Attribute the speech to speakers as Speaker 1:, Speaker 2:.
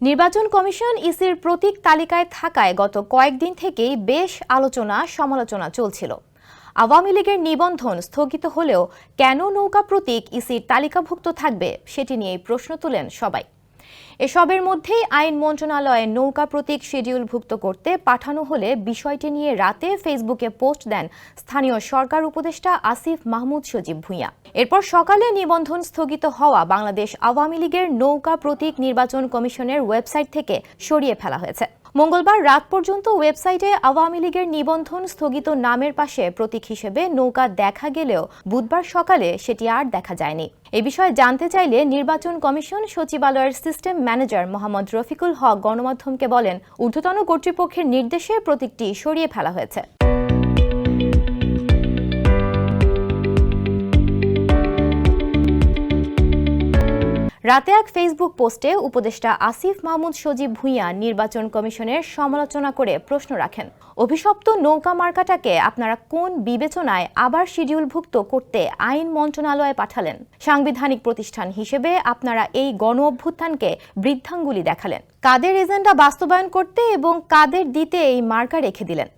Speaker 1: নির্বাচন কমিশন ইসির প্রতীক তালিকায় থাকায় গত কয়েকদিন থেকেই বেশ আলোচনা সমালোচনা চলছিল। আওয়ামী লীগের নিবন্ধন স্থগিত হলেও কেন নৌকা প্রতীক ইসির তালিকাভুক্ত থাকবে সেটি নিয়ে প্রশ্ন তুলেন সবাই। এসবের মধ্যেই আইন মন্ত্রণালয়ে নৌকা প্রতীক শিডিউলভুক্ত করতে পাঠানো হলে বিষয়টি নিয়ে রাতে ফেসবুকে পোস্ট দেন স্থানীয় সরকার উপদেষ্টা আসিফ মাহমুদ সজীব ভূঁইয়া। এরপর সকালে নিবন্ধন স্থগিত হওয়া বাংলাদেশ আওয়ামী লীগের নৌকা প্রতীক নির্বাচন কমিশনের ওয়েবসাইট থেকে সরিয়ে ফেলা হয়েছে। মঙ্গলবার রাত পর্যন্ত ওয়েবসাইটে আওয়ামী লীগের নিবন্ধন স্থগিত নামের পাশে প্রতীক হিসেবে নৌকা দেখা গেলেও বুধবার সকালে সেটি আর দেখা যায়নি। এ বিষয়ে জানতে চাইলে নির্বাচন কমিশন সচিবালয়ের সিস্টেম ম্যানেজার মোহাম্মদ রফিকুল হক গণমাধ্যমকে বলেন, ঊর্ধ্বতন কর্তৃপক্ষের নির্দেশে প্রতীকটি সরিয়ে ফেলা হয়েছে। রাতে এক ফেসবুক পোস্টে উপদেষ্টা আসিফ মাহমুদ সজীব ভূঁইয়া নির্বাচন কমিশনের সমালোচনা করে প্রশ্ন রাখেন, অভিশপ্ত নৌকা মার্কাটাকে আপনারা কোন বিবেচনায় আবার শিডিউলভুক্ত করতে আইন মন্ত্রণালয়ে পাঠালেন? সাংবিধানিক প্রতিষ্ঠান হিসেবে আপনারা এই গণ অভ্যুত্থানকে বৃদ্ধাঙ্গুলি দেখালেন। কাদের এজেন্ডা বাস্তবায়ন করতে এবং কাদের দিতে এই মার্কা রেখে দিলেন?